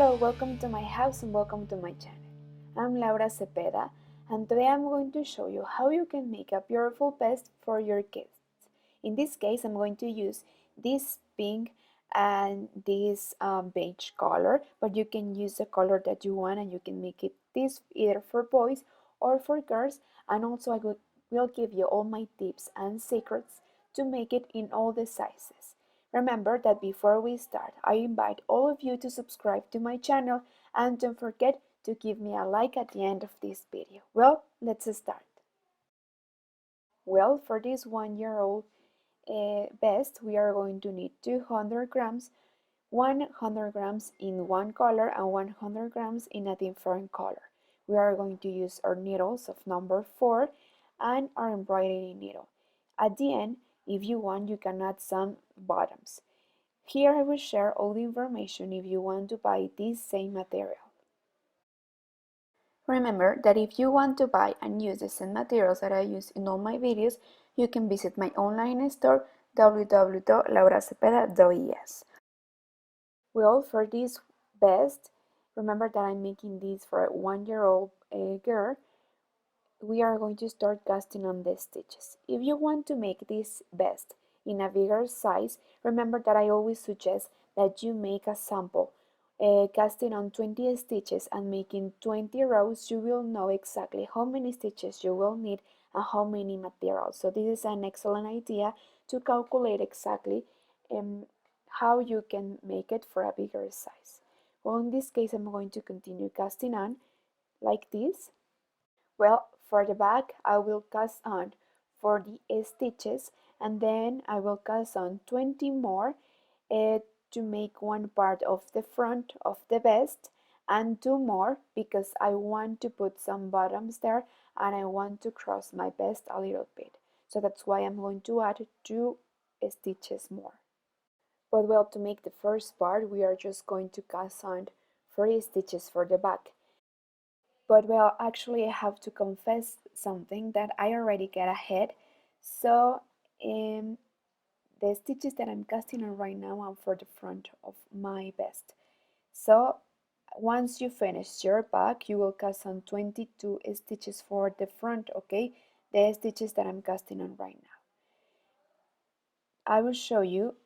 Hello, welcome to my house and welcome to my channel. I'm Laura Cepeda and today I'm going to show you how you can make a beautiful vest for your kids. In this case, I'm going to use this pink and this beige color, but you can use the color that you want and you can make it this either for boys or for girls, and also I will give you all my tips and secrets to make it in all the sizes. Remember that before we start, I invite all of you to subscribe to my channel and don't forget to give me a like at the end of this video. Well, let's start. Well, for this 1-year-old vest, we are going to need 200 grams, 100 grams in one color and 100 grams in a different color. We are going to use our needles of number 4 and our embroidery needle. At the end, if you want, you can add some bottoms. Here I will share all the information if you want to buy this same material. Remember that if you want to buy and use the same materials that I use in all my videos, you can visit my online store www.lauracepeda.es. Well, for this vest, remember that I'm making this for a 1-year-old girl. We are going to start casting on the stitches. If you want to make this vest in a bigger size, remember that I always suggest that you make a sample. Casting on 20 stitches and making 20 rows, you will know exactly how many stitches you will need and how many materials. So this is an excellent idea to calculate exactly how you can make it for a bigger size. Well, in this case, I'm going to continue casting on like this. Well, for the back, I will cast on 40 stitches and then I will cast on 20 more to make one part of the front of the vest and 2 more because I want to put some bottoms there and I want to cross my vest a little bit. So that's why I'm going to add 2 stitches more. But well, to make the first part, we are just going to cast on 40 stitches for the back. But well, actually I have to confess something that I already get ahead. So the stitches that I'm casting on right now are for the front of my vest. So once you finish your back, you will cast on 22 stitches for the front, okay? The stitches that I'm casting on right now. I will show you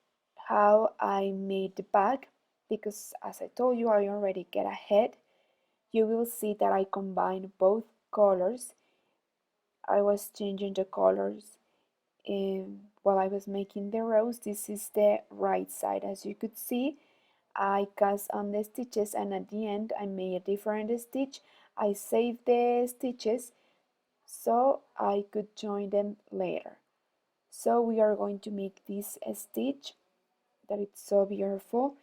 how I made the back because as I told you, I already get ahead. You will see that I combine both colors. I was changing the colors while I was making the rows. This is the right side. As you could see, I cast on the stitches and at the end I made a different stitch. I saved the stitches so I could join them later. So we are going to make this stitch that it's so beautiful.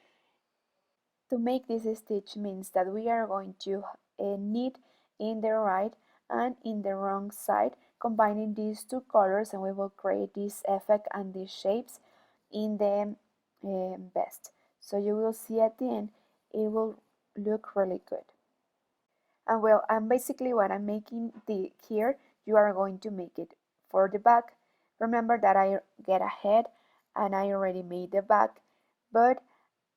To make this stitch means that we are going to knit in the right and in the wrong side, combining these 2 colors, and we will create this effect and these shapes in the vest. So you will see at the end it will look really good. And well, and basically what I'm making here, you are going to make it for the back. Remember that I get ahead and I already made the back,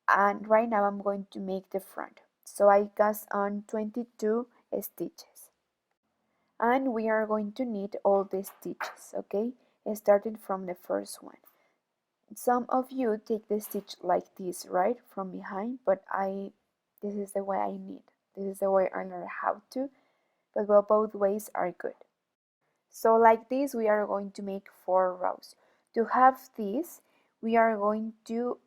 and right now I'm going to make the front. So I cast on 22 stitches. And we are going to knit all the stitches, okay? Starting from the first one. Some of you take the stitch like this, right? From behind, but this is the way I knit. This is the way I learned how to, but well, both ways are good. So like this, we are going to make 4 rows. To have this, we are going to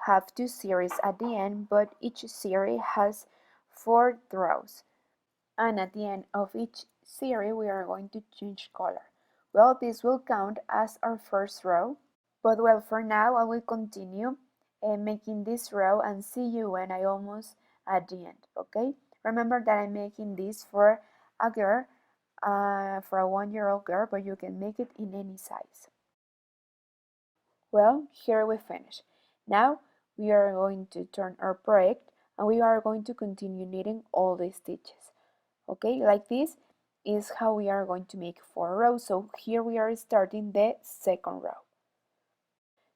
have 2 series at the end, but each series has 4 rows. And at the end of each series, we are going to change color. Well, this will count as our first row. But well, for now, I will continue making this row and see you when I almost at the end, okay? Remember that I'm making this for a girl, for a 1-year-old girl, but you can make it in any size. Well, here we finish. Now we are going to turn our project and we are going to continue knitting all the stitches. Okay, like this is how we are going to make 4 rows. So here we are starting the second row.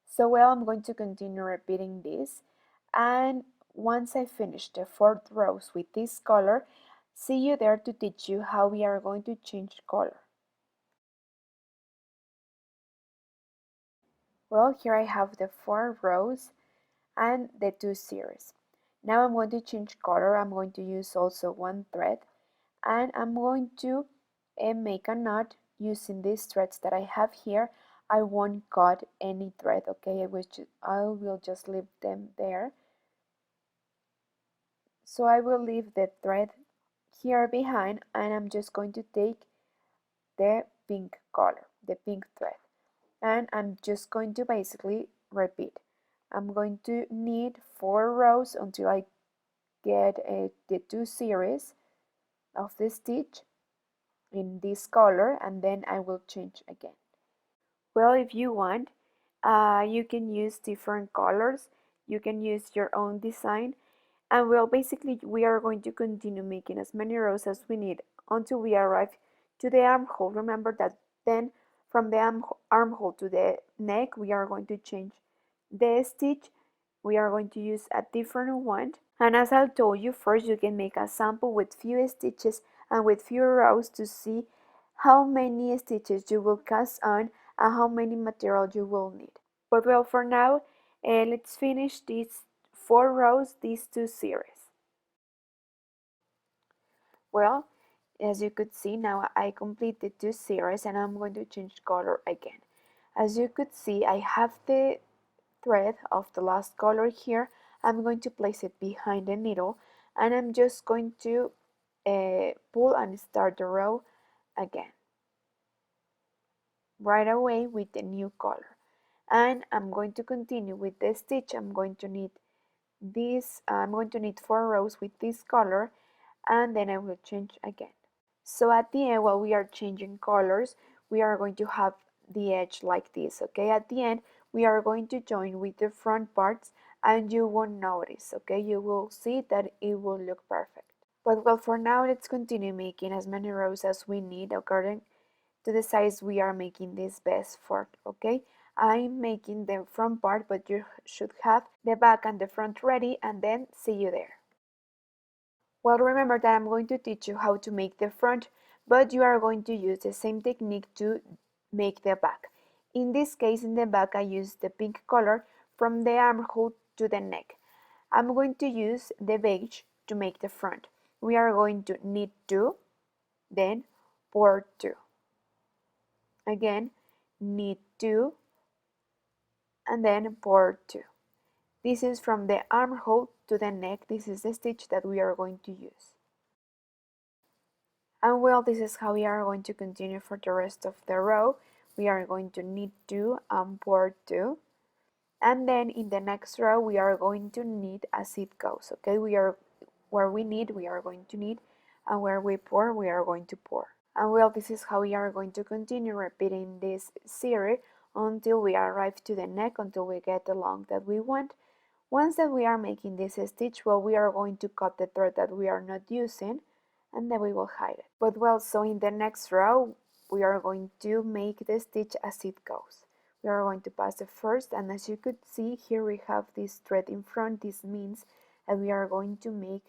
So well, I'm going to continue repeating this, and once I finish the 4th rows with this color, see you there to teach you how we are going to change color. Well, here I have the 4 rows and the 2 series. Now I'm going to change color. I'm going to use also 1 thread, and I'm going to make a knot using these threads that I have here. I won't cut any thread, okay? I will just leave them there. So I will leave the thread here behind, and I'm just going to take the pink color, the pink thread, and I'm just going to basically repeat. I'm going to knit 4 rows until I get the 2 series of the stitch in this color, and then I will change again. Well, if you want, you can use different colors, you can use your own design, and well, basically we are going to continue making as many rows as we need until we arrive to the armhole. Remember that then from the armhole to the neck we are going to change the stitch. We are going to use a different one, and as I told you, first you can make a sample with few stitches and with few rows to see how many stitches you will cast on and how many material you will need. But well, for now, let's finish these 4 rows, these 2 series. Well, as you could see, now I completed 2 series and I'm going to change color again. As you could see, I have the thread of the last color here. I'm going to place it behind the needle, and I'm just going to pull and start the row again right away with the new color. And I'm going to continue with the stitch. I'm going to knit 4 rows with this color, and then I will change again. So at the end, while we are changing colors, we are going to have the edge like this, okay? At the end, we are going to join with the front parts, and you won't notice, okay? You will see that it will look perfect. But well, for now, let's continue making as many rows as we need according to the size we are making this vest for, okay? I'm making the front part, but you should have the back and the front ready, and then see you there. Well, remember that I'm going to teach you how to make the front, but you are going to use the same technique to make the back. In this case, in the back, I use the pink color from the armhole to the neck. I'm going to use the beige to make the front. We are going to knit 2, then pour 2. Again, knit 2, and then pour 2. This is from the armhole to the neck. This is the stitch that we are going to use. And well, this is how we are going to continue for the rest of the row. We are going to knit 2 and pour 2. And then in the next row, we are going to knit as it goes, okay? Where we knit, we are going to knit, and where we pour, we are going to pour. And well, this is how we are going to continue repeating this series until we arrive to the neck, until we get the length that we want. Once that we are making this stitch, well, we are going to cut the thread that we are not using, and then we will hide it. But well, so in the next row, we are going to make the stitch as it goes. We are going to pass the first, and as you could see, here we have this thread in front. This means that we are going to make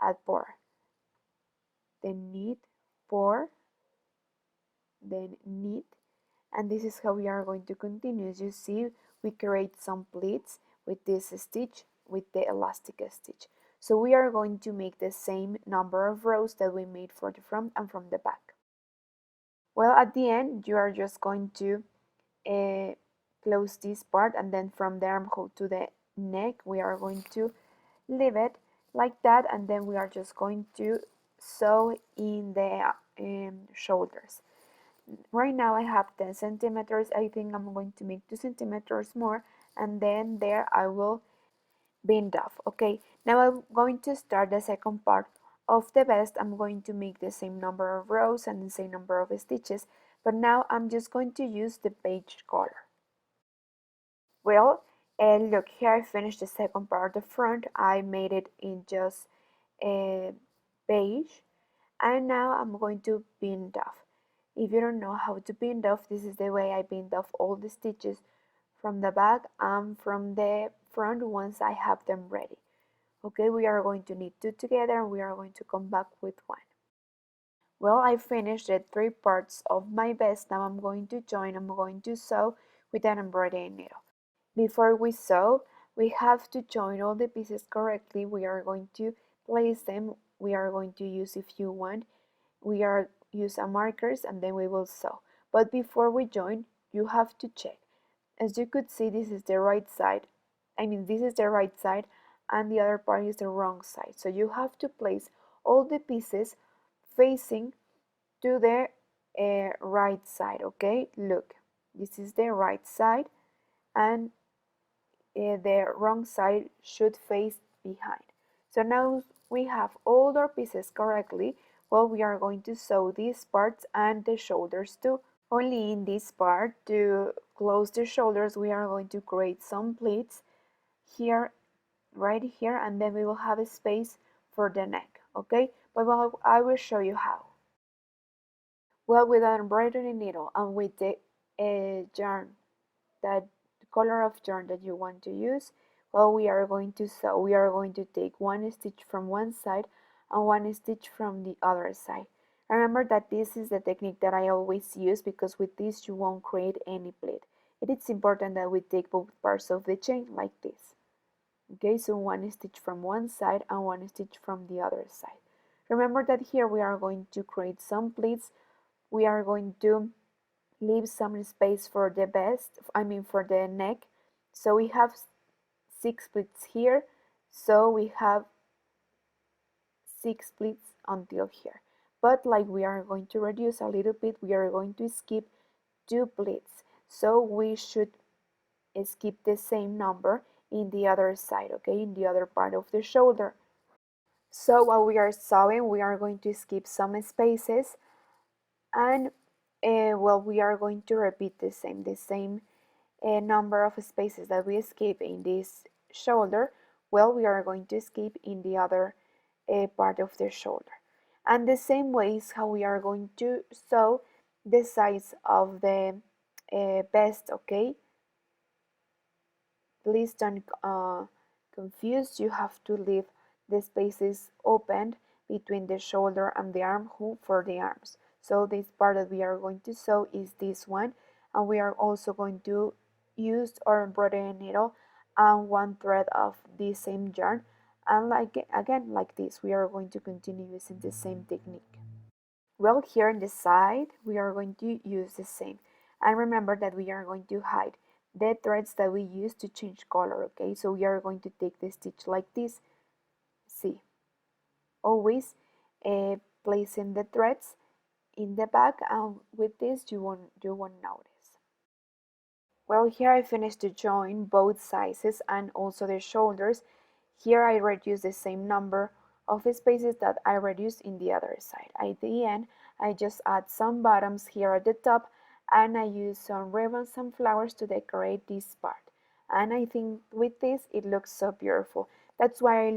a pour. Then knit, pour, then knit, and this is how we are going to continue. As you see, we create some pleats with this stitch, with the elastic stitch. So we are going to make the same number of rows that we made for the front and from the back. Well, at the end, you are just going to close this part, and then from the armhole to the neck, we are going to leave it like that, and then we are just going to sew in the shoulders. Right now I have 10 centimeters. I think I'm going to make 2 centimeters more, and then there I will bind off. Okay, now I'm going to start the second part of the vest. I'm going to make the same number of rows and the same number of stitches, but now I'm just going to use the beige color. Well, look, here I finished the second part, the front. I made it in just beige, and now I'm going to bind off. If you don't know how to bind off, this is the way I bind off all the stitches from the back and from the front once I have them ready. Okay, we are going to knit two together and we are going to come back with one. Well, I finished the three parts of my vest. Now I'm going to join, I'm going to sew with an embroidery needle. Before we sew, we have to join all the pieces correctly. We are going to place them. We are going to use, if you want, we are use a markers and then we will sew. But before we join, you have to check. As you could see, this is the right side. This is the right side and the other part is the wrong side. So you have to place all the pieces facing to the right side, okay? Look, this is the right side and the wrong side should face behind. So now we have all our pieces correctly. Well, we are going to sew these parts and the shoulders too. Only in this part, to close the shoulders, we are going to create some pleats here, right here, and then we will have a space for the neck, okay? But well, I will show you how. Well, with an embroidery needle and with the yarn, that color of yarn that you want to use, well, we are going to sew. We are going to take one stitch from one side and one stitch from the other side. Remember that this is the technique that I always use because with this you won't create any pleat. It is important that we take both parts of the chain like this. Okay, so one stitch from one side and one stitch from the other side. Remember that here we are going to create some pleats. We are going to leave some space for the for the neck. So we have 6 pleats here, so we have 6 pleats until here. But like we are going to reduce a little bit, we are going to skip 2 pleats. So we should skip the same number in the other side, okay, in the other part of the shoulder. So while we are sewing, we are going to skip some spaces and well, we are going to repeat the same number of spaces that we skip in this shoulder. Well, we are going to skip in the other part of the shoulder. And the same way is how we are going to sew the sides of the vest, okay? Please don't confuse. You have to leave the spaces open between the shoulder and the armhole for the arms. So this part that we are going to sew is this one, and we are also going to use our embroidery needle and one thread of the same yarn, and again like this we are going to continue using the same technique. Well, here on the side we are going to use the same, and remember that we are going to hide the threads that we use to change color, okay? So we are going to take the stitch like this. See, always placing the threads in the back, and with this you won't notice. Well, here I finished to join both sizes and also the shoulders. Here I reduce the same number of spaces that I reduced in the other side. At the end, I just add some bottoms here at the top, and I use some ribbons and flowers to decorate this part. And I think with this it looks so beautiful. That's why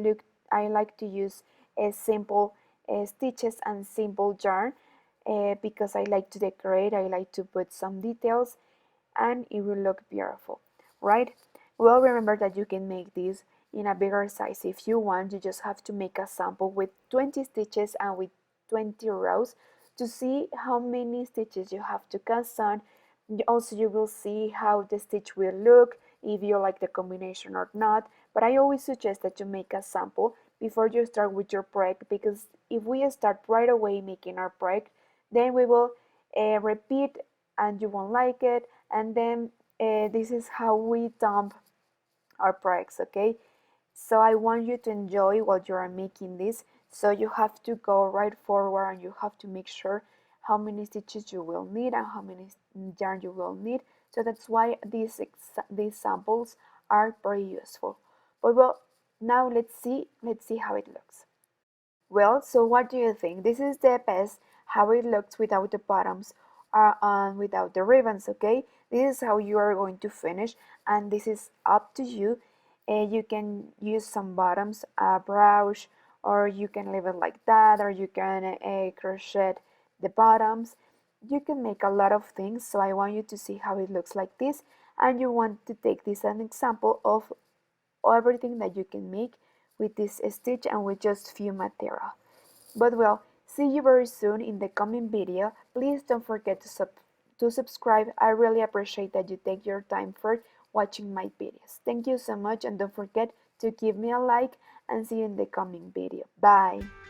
I like to use simple stitches and simple yarn because I like to decorate. I like to put some details and it will look beautiful, right? Well, remember that you can make this in a bigger size if you want. You just have to make a sample with 20 stitches and with 20 rows to see how many stitches you have to cast on. Also, you will see how the stitch will look, if you like the combination or not. But I always suggest that you make a sample before you start with your project, because if we start right away making our project, then we will repeat and you won't like it, and then this is how we dump our projects, okay? So I want you to enjoy while you are making this, so you have to go right forward and you have to make sure how many stitches you will need and how many yarn you will need. So that's why these samples are very useful. But well, now let's see how it looks. Well, so what do you think? This is the best how it looks without the bottoms and without the ribbons, okay? This is how you are going to finish, and this is up to you. You can use some bottoms, a brush, or you can leave it like that, or you can crochet the bottoms. You can make a lot of things, so I want you to see how it looks like this, and you want to take this as an example of everything that you can make with this stitch and with just few material. But well, see you very soon in the coming video. Please don't forget to subscribe. I really appreciate that you take your time for watching my videos. Thank you so much, and don't forget to give me a like, and see you in the coming video. Bye!